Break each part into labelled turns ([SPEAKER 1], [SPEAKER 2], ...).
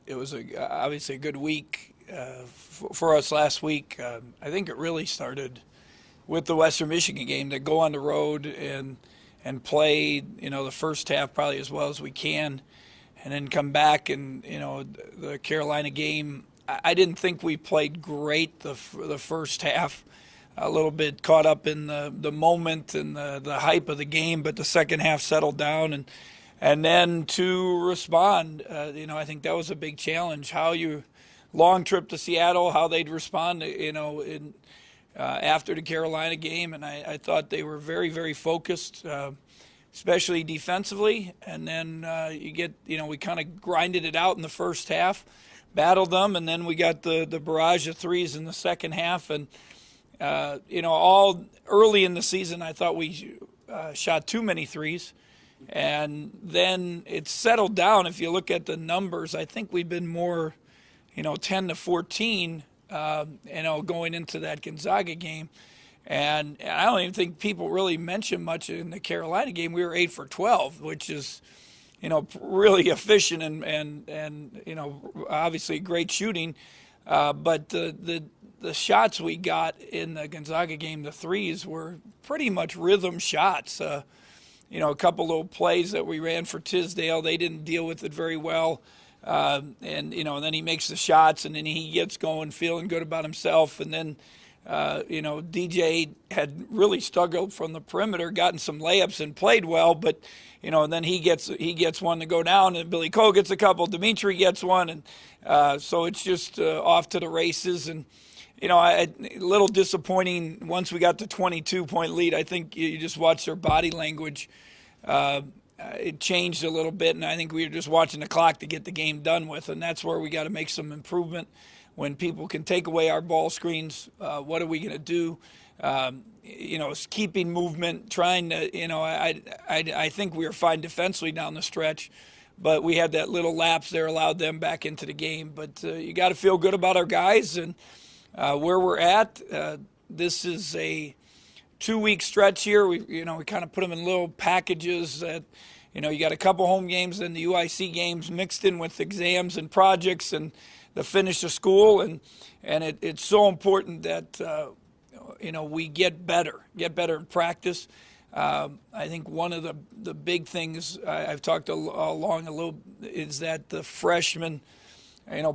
[SPEAKER 1] it was obviously a good week for us last week. I think it really started with the Western Michigan game, to go on the road and play, the first half probably as well as we can, and then come back and the Carolina game. I didn't think we played great the first half. A little bit caught up in the moment and the hype of the game, but the second half settled down, and then to respond, I think that was a big challenge. Long trip to Seattle, how they'd respond, after the Carolina game, and I thought they were very, very focused, especially defensively. And then we kind of grinded it out in the first half, battled them, and then we got the barrage of threes in the second half. And all early in the season, I thought we shot too many threes. And then it settled down. If you look at the numbers, I think we've been more, 10 to 14, going into that Gonzaga game. And I don't even think people really mention much in the Carolina game. We were 8 for 12, which is, really efficient and obviously great shooting. But the shots we got in the Gonzaga game, the threes, were pretty much rhythm shots. A couple little plays that we ran for Tisdale, they didn't deal with it very well. And then he makes the shots, and then he gets going, feeling good about himself. And then, DJ had really struggled from the perimeter, gotten some layups and played well, but and then he gets one to go down, and Billy Cole gets a couple, Dimitri gets one, and so it's just off to the races. And a little disappointing once we got the 22-point lead. I think you just watch their body language. It changed a little bit, and I think we were just watching the clock to get the game done with, and that's where we got to make some improvement. When people can take away our ball screens, what are we going to do? Keeping movement, trying to, I think we were fine defensively down the stretch, but we had that little lapse there, allowed them back into the game. But you got to feel good about our guys and where we're at. This is a 2-week stretch here. We kind of put them in little packages that, you got a couple home games, then the UIC games mixed in with exams and projects and the finish of school. And it's so important that, we get better in practice. I think one of the big things I've talked along a little is that the freshmen,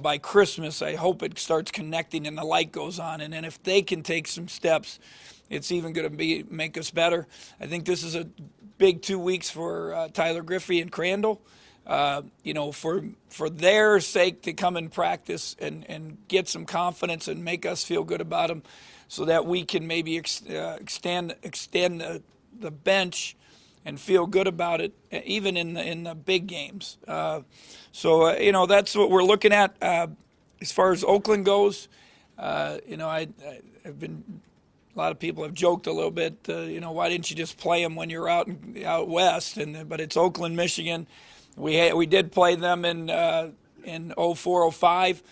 [SPEAKER 1] by Christmas, I hope it starts connecting and the light goes on. And then if they can take some steps, it's even going to make us better. I think this is a big 2 weeks for Tyler Griffey and Crandall. For their sake, to come and practice and get some confidence and make us feel good about them, so that we can maybe extend the bench and feel good about it, even in the big games. That's what we're looking at. As far as Oakland goes, I've been. A lot of people have joked a little bit, why didn't you just play them when you're out west? But it's Oakland, Michigan. We did play them in 04-05.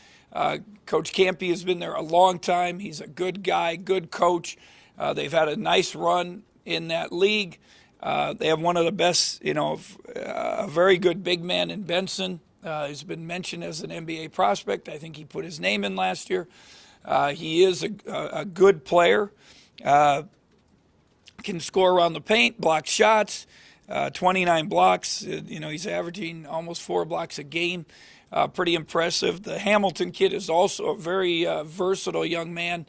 [SPEAKER 1] Coach Campy has been there a long time. He's a good guy, good coach. They've had a nice run in that league. They have one of the best, a very good big man in Benson. He's been mentioned as an NBA prospect. I think he put his name in last year. He is a good player. Can score around the paint, block shots, 29 blocks. He's averaging almost 4 blocks a game. Pretty impressive. The Hamilton kid is also a very versatile young man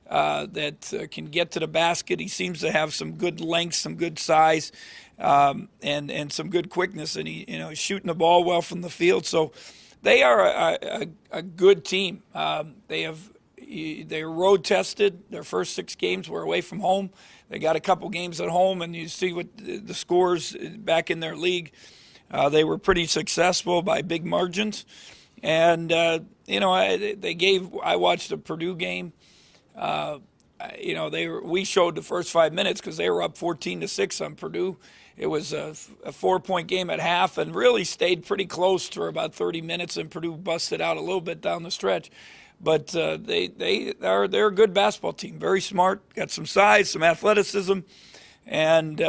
[SPEAKER 1] that can get to the basket. He seems to have some good length, some good size, and some good quickness. And he's shooting the ball well from the field. So they are a good team. They're road tested. Their first 6 games were away from home. They got a couple games at home, and you see what the scores back in their league. They were pretty successful by big margins. And, I watched the Purdue game. We showed the first 5 minutes because they were up 14-6 on Purdue. It was a 4-point game at half and really stayed pretty close for about 30 minutes, and Purdue busted out a little bit down the stretch. But they're a good basketball team, very smart, got some size, some athleticism, and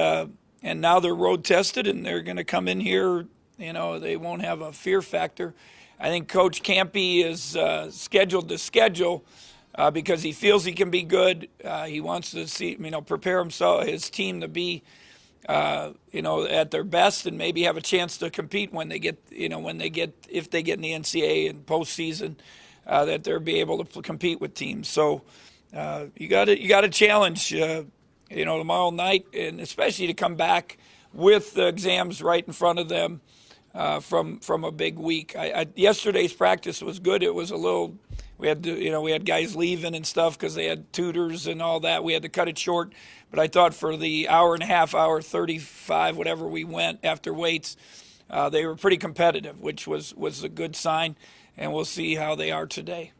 [SPEAKER 1] now they're road tested, and they're going to come in here. They won't have a fear factor. I think Coach Campy is scheduled to schedule because he feels he can be good. He wants to see, prepare his team to be, at their best and maybe have a chance to compete when they get, if they get in the NCAA and postseason, that they'll be able to compete with teams. So you got to challenge, tomorrow night, and especially to come back with the exams right in front of them from a big week. Yesterday's practice was good. It was a little. We had guys leaving and stuff because they had tutors and all that. We had to cut it short. But I thought for the hour and a half, hour 35, whatever we went after weights, they were pretty competitive, which was a good sign. And we'll see how they are today.